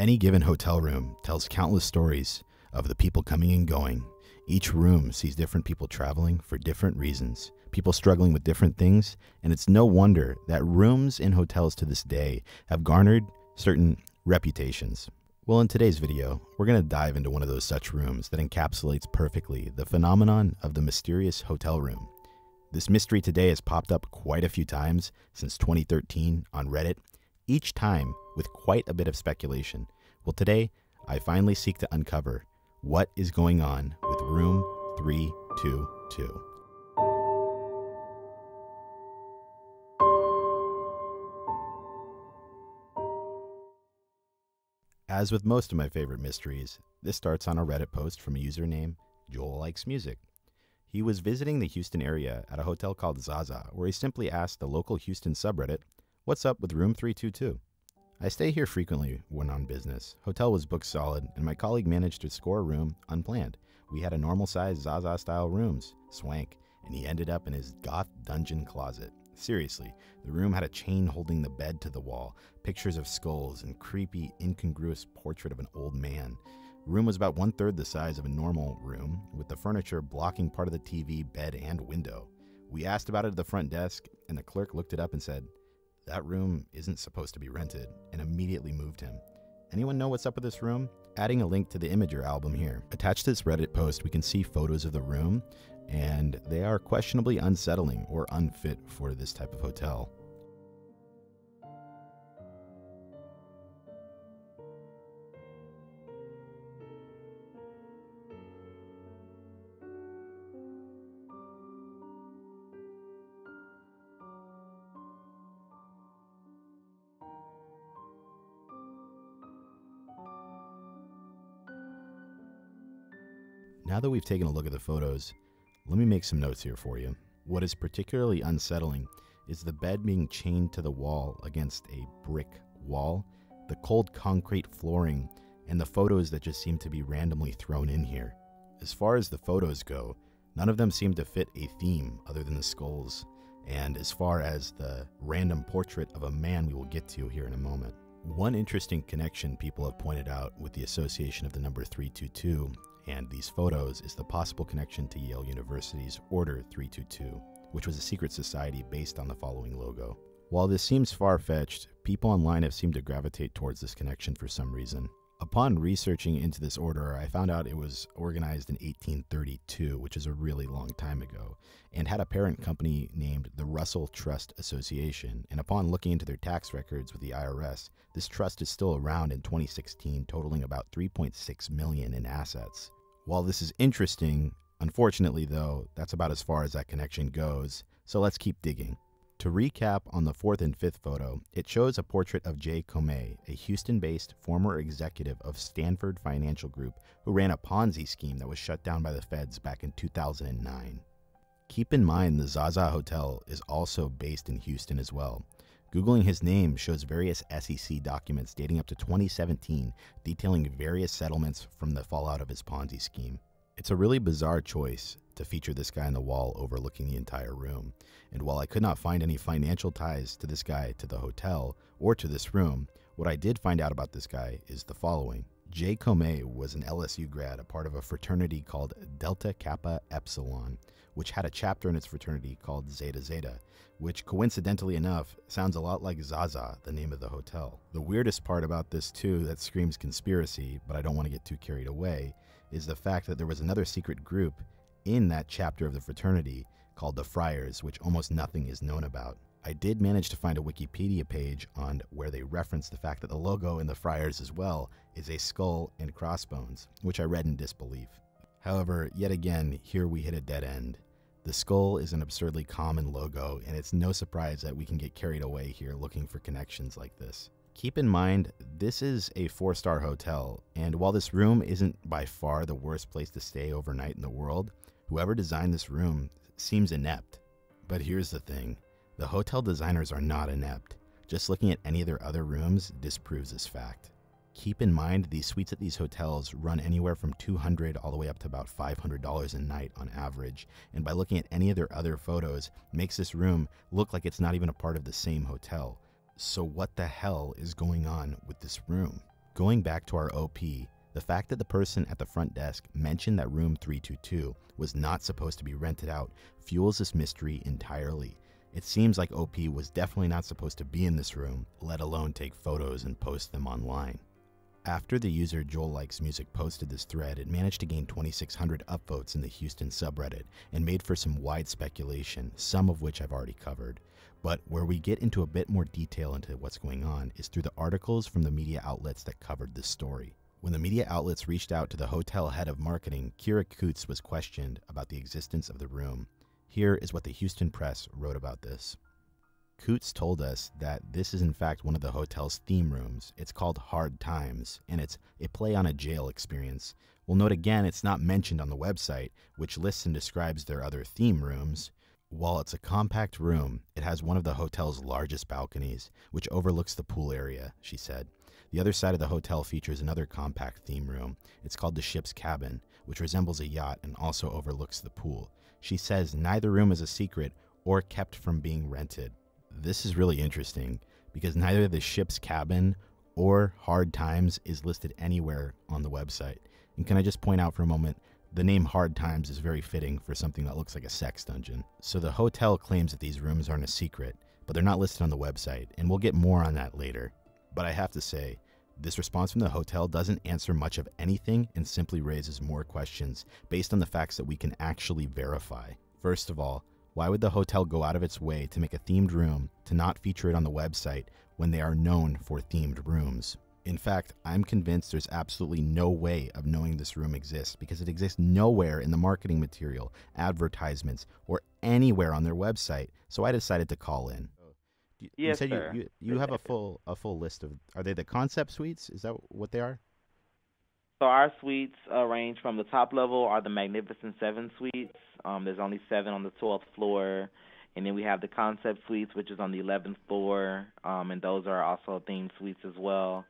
Any given hotel room tells countless stories of the people coming and going. Each room sees different people traveling for different reasons, people struggling with different things, and it's no wonder that rooms in hotels to this day have garnered certain reputations. Well, in today's video, we're going to dive into one of those such rooms that encapsulates perfectly the phenomenon of the mysterious hotel room. This mystery today has popped up quite a few times since 2013 on Reddit, each time with quite a bit of speculation. Well, today, I finally seek to uncover what is going on with room 322. As with most of my favorite mysteries, this starts on a Reddit post from a user named Joel Likes Music. He was visiting the Houston area at a hotel called Zaza, where he simply asked the local Houston subreddit, "What's up with room 322? I stay here frequently when on business. Hotel was booked solid, and my colleague managed to score a room unplanned. We had a normal-sized Zaza-style rooms, swank, and he ended up in his goth dungeon closet. Seriously, the room had a chain holding the bed to the wall, pictures of skulls, and creepy, incongruous portrait of an old man. The room was about 1/3 the size of a normal room, with the furniture blocking part of the TV, bed, and window. We asked about it at the front desk, and the clerk looked it up and said, 'That room isn't supposed to be rented,' and immediately moved him. Anyone know what's up with this room?" Adding a link to the Imager album here. Attached to this Reddit post, we can see photos of the room, and they are questionably unsettling or unfit for this type of hotel. Now that we've taken a look at the photos, let me make some notes here for you. What is particularly unsettling is the bed being chained to the wall against a brick wall, the cold concrete flooring, and the photos that just seem to be randomly thrown in here. As far as the photos go, none of them seem to fit a theme other than the skulls, and as far as the random portrait of a man we will get to here in a moment. One interesting connection people have pointed out with the association of the number 322 and these photos is the possible connection to Yale University's Order 322, which was a secret society based on the following logo. While this seems far-fetched, people online have seemed to gravitate towards this connection for some reason. Upon researching into this order, I found out it was organized in 1832, which is a really long time ago, and had a parent company named the Russell Trust Association. And upon looking into their tax records with the IRS, this trust is still around in 2016, totaling about $3.6 million in assets. While this is interesting, unfortunately though, that's about as far as that connection goes, so let's keep digging. To recap on the 4th and 5th photo, it shows a portrait of Jay Comey, a Houston-based former executive of Stanford Financial Group who ran a Ponzi scheme that was shut down by the feds back in 2009. Keep in mind the Zaza Hotel is also based in Houston as well. Googling his name shows various SEC documents dating up to 2017 detailing various settlements from the fallout of his Ponzi scheme. It's a really bizarre choice to feature this guy on the wall overlooking the entire room, and while I could not find any financial ties to this guy to the hotel or to this room, what I did find out about this guy is the following. Jay Comey was an LSU grad, a part of a fraternity called Delta Kappa Epsilon, which had a chapter in its fraternity called Zeta Zeta, which coincidentally enough sounds a lot like Zaza, the name of the hotel. The weirdest part about this too that screams conspiracy, but I don't want to get too carried away, is the fact that there was another secret group in that chapter of the fraternity called the Friars, which almost nothing is known about. I did manage to find a Wikipedia page on where they reference the fact that the logo in the Friars as well is a skull and crossbones, which I read in disbelief. However, yet again, here we hit a dead end. The skull is an absurdly common logo, and it's no surprise that we can get carried away here looking for connections like this. Keep in mind, this is a 4-star hotel, and while this room isn't by far the worst place to stay overnight in the world, whoever designed this room seems inept. But here's the thing, the hotel designers are not inept. Just looking at any of their other rooms disproves this fact. Keep in mind, these suites at these hotels run anywhere from $200 all the way up to about $500 a night on average, and by looking at any of their other photos, makes this room look like it's not even a part of the same hotel. So what the hell is going on with this room? Going back to our OP, the fact that the person at the front desk mentioned that room 322 was not supposed to be rented out fuels this mystery entirely. It seems like OP was definitely not supposed to be in this room, let alone take photos and post them online. After the user Joel Likes Music posted this thread, it managed to gain 2,600 upvotes in the Houston subreddit and made for some wide speculation, some of which I've already covered. But where we get into a bit more detail into what's going on is through the articles from the media outlets that covered this story. When the media outlets reached out to the hotel head of marketing, Kira Coots was questioned about the existence of the room. Here is what the Houston Press wrote about this. Coots told us that this is in fact one of the hotel's theme rooms. It's called Hard Times, and it's a play on a jail experience. We'll note again it's not mentioned on the website, which lists and describes their other theme rooms. While it's a compact room, it has one of the hotel's largest balconies, which overlooks the pool area, she said. The other side of the hotel features another compact theme room. It's called the Ship's Cabin, which resembles a yacht and also overlooks the pool. She says neither room is a secret or kept from being rented. This is really interesting because neither the Ship's Cabin or Hard Times is listed anywhere on the website. And can I just point out for a moment, the name Hard Times is very fitting for something that looks like a sex dungeon. So the hotel claims that these rooms aren't a secret, but they're not listed on the website, and we'll get more on that later. But I have to say, this response from the hotel doesn't answer much of anything and simply raises more questions based on the facts that we can actually verify. First of all, why would the hotel go out of its way to make a themed room to not feature it on the website when they are known for themed rooms? In fact, I'm convinced there's absolutely no way of knowing this room exists because it exists nowhere in the marketing material, advertisements, or anywhere on their website. So I decided to call in. Yes, you said sir. you have a full list of, are they the concept suites? Is that what they are? So our suites range from the top level are the Magnificent Seven suites. There's only seven on the 12th floor, and then we have the Concept suites, which is on the 11th floor, and those are also themed suites as well.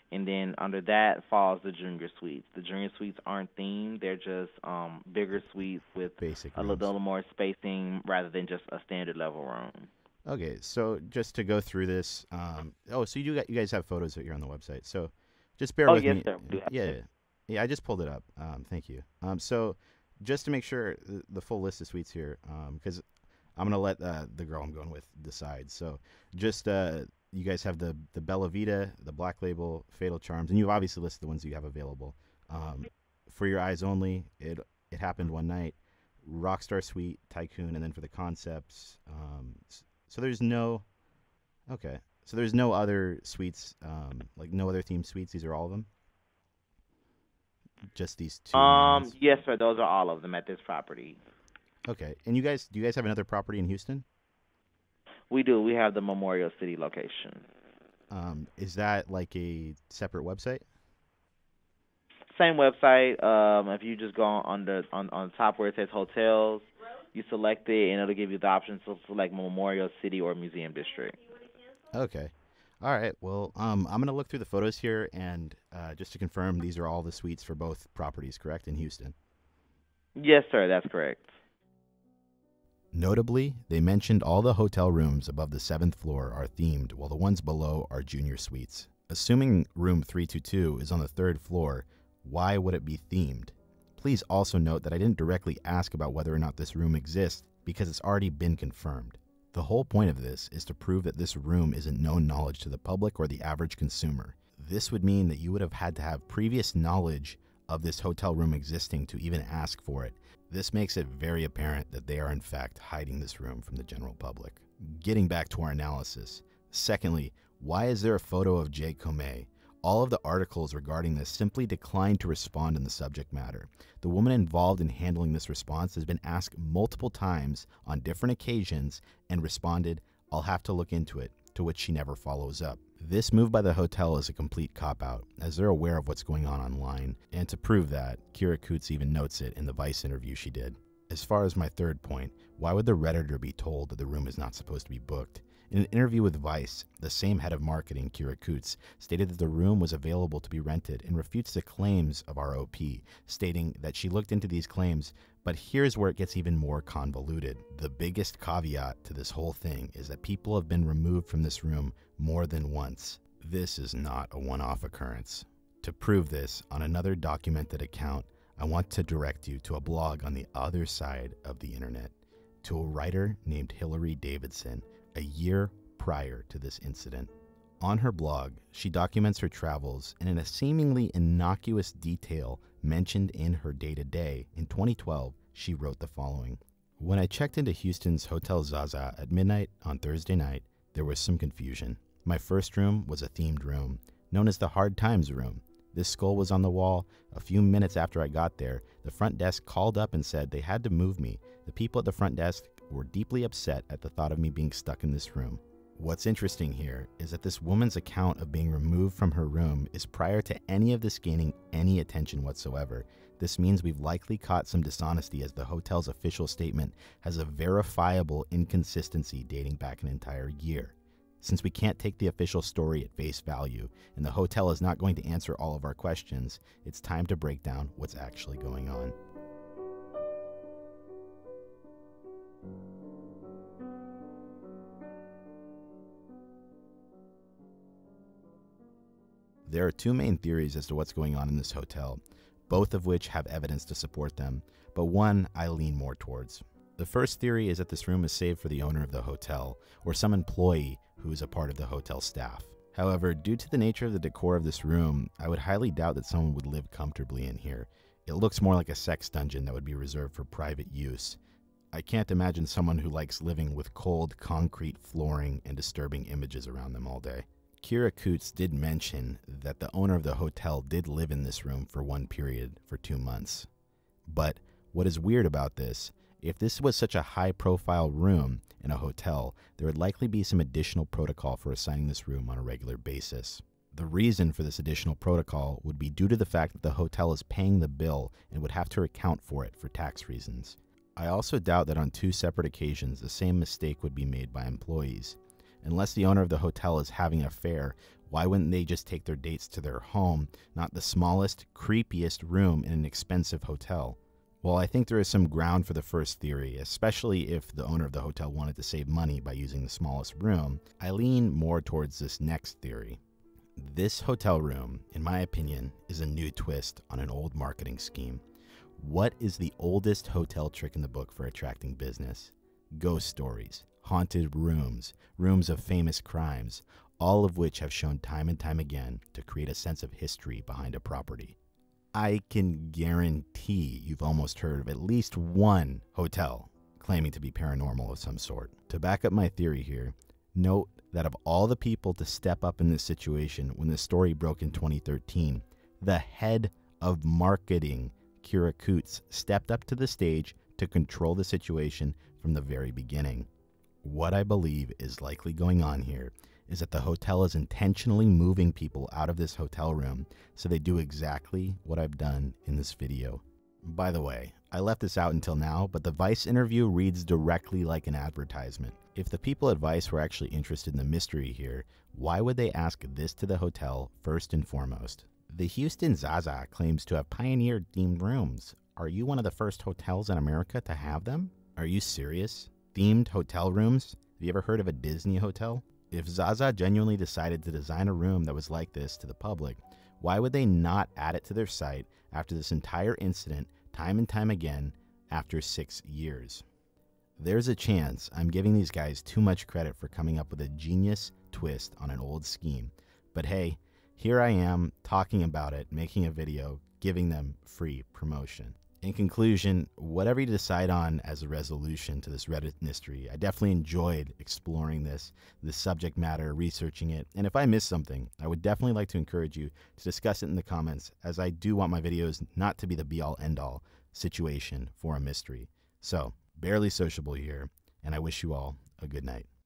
And then under that falls the Junior suites. The Junior suites aren't themed; they're just bigger suites with Basic a rooms. little more spacing rather than just a standard level room. Okay, so just to go through this, so you guys have photos here on the website. So just bear Oh with yes, me. sir. We do have Yeah, to. yeah, I just pulled it up. Thank you. So just to make sure the full list of suites here, because I'm gonna let the girl I'm going with decide. So just you guys have the Bella Vita, the Black Label, Fatal Charms, and you've obviously listed the ones you have available. For Your Eyes Only, it happened one night, Rockstar Suite, Tycoon, and then for the concepts. So there's no, okay. So there's no other suites, like no other themed suites. These are all of them. Just these two main ones. Yes, sir. Those are all of them at this property. Okay. And do you guys have another property in Houston? We do. We have the Memorial City location. Is that like a separate website? Same website. If you just go on top where it says hotels, you select it, and it'll give you the option to select Memorial City or Museum District. Okay. All right. Well, I'm gonna look through the photos here, and just to confirm, these are all the suites for both properties, correct, in Houston. Yes, sir. That's correct. Notably, they mentioned all the hotel rooms above the 7th floor are themed, while the ones below are junior suites. Assuming room 322 is on the 3rd floor, why would it be themed? Please also note that I didn't directly ask about whether or not this room exists because it's already been confirmed. The whole point of this is to prove that this room isn't known knowledge to the public or the average consumer. This would mean that you would have had to have previous knowledge of this hotel room existing to even ask for it. This makes it very apparent that they are in fact hiding this room from the general public. Getting back to our analysis. Secondly, why is there a photo of Jay Comey? All of the articles regarding this simply declined to respond in the subject matter. The woman involved in handling this response has been asked multiple times on different occasions and responded, "I'll have to look into it," to which she never follows up. This move by the hotel is a complete cop-out, as they're aware of what's going on online, and to prove that, Kira Coots even notes it in the Vice interview she did. As far as my third point, why would the Redditor be told that the room is not supposed to be booked? In an interview with Vice, the same head of marketing, Kira Coots, stated that the room was available to be rented and refutes the claims of ROP, stating that she looked into these claims, but here's where it gets even more convoluted. The biggest caveat to this whole thing is that people have been removed from this room more than once. This is not a one-off occurrence. To prove this, on another documented account, I want to direct you to a blog on the other side of the internet, to a writer named Hillary Davidson, a year prior to this incident. On her blog, she documents her travels, and in a seemingly innocuous detail mentioned in her day-to-day, in 2012, she wrote the following. When I checked into Houston's Hotel Zaza at midnight on Thursday night, there was some confusion. My first room was a themed room, known as the Hard Times room. This skull was on the wall. A few minutes after I got there, the front desk called up and said they had to move me. The people at the front desk were deeply upset at the thought of me being stuck in this room. What's interesting here is that this woman's account of being removed from her room is prior to any of this gaining any attention whatsoever. This means we've likely caught some dishonesty, as the hotel's official statement has a verifiable inconsistency dating back an entire year. Since we can't take the official story at face value, and the hotel is not going to answer all of our questions, it's time to break down what's actually going on. There are two main theories as to what's going on in this hotel, both of which have evidence to support them, but one I lean more towards. The first theory is that this room is saved for the owner of the hotel, or some employee who is a part of the hotel staff. However, due to the nature of the decor of this room, I would highly doubt that someone would live comfortably in here. It looks more like a sex dungeon that would be reserved for private use. I can't imagine someone who likes living with cold concrete flooring and disturbing images around them all day. Kira Coots did mention that the owner of the hotel did live in this room for one period for 2 months. But what is weird about this, if this was such a high-profile room in a hotel, there would likely be some additional protocol for assigning this room on a regular basis. The reason for this additional protocol would be due to the fact that the hotel is paying the bill and would have to account for it for tax reasons. I also doubt that on 2 separate occasions the same mistake would be made by employees. Unless the owner of the hotel is having an affair, why wouldn't they just take their dates to their home, not the smallest, creepiest room in an expensive hotel? While I think there is some ground for the first theory, especially if the owner of the hotel wanted to save money by using the smallest room, I lean more towards this next theory. This hotel room, in my opinion, is a new twist on an old marketing scheme. What is the oldest hotel trick in the book for attracting business? Ghost stories, haunted rooms, rooms of famous crimes, all of which have shown time and time again to create a sense of history behind a property. I can guarantee you've almost heard of at least one hotel claiming to be paranormal of some sort. To back up my theory here, note that of all the people to step up in this situation when the story broke in 2013, the head of marketing, Kira Coots, stepped up to the stage to control the situation from the very beginning. What I believe is likely going on here is that the hotel is intentionally moving people out of this hotel room so they do exactly what I've done in this video. By the way, I left this out until now, but the Vice interview reads directly like an advertisement. If the people at Vice were actually interested in the mystery here, why would they ask this to the hotel first and foremost? The Houston Zaza claims to have pioneered themed rooms. Are you one of the first hotels in America to have them? Are you serious? Themed hotel rooms? Have you ever heard of a Disney hotel? If Zaza genuinely decided to design a room that was like this to the public, why would they not add it to their site after this entire incident, time and time again, after 6 years? There's a chance I'm giving these guys too much credit for coming up with a genius twist on an old scheme. But hey, here I am talking about it, making a video, giving them free promotion. In conclusion, whatever you decide on as a resolution to this Reddit mystery, I definitely enjoyed exploring this subject matter, researching it, and if I missed something, I would definitely like to encourage you to discuss it in the comments, as I do want my videos not to be the be-all, end-all situation for a mystery. So, barely sociable here, and I wish you all a good night.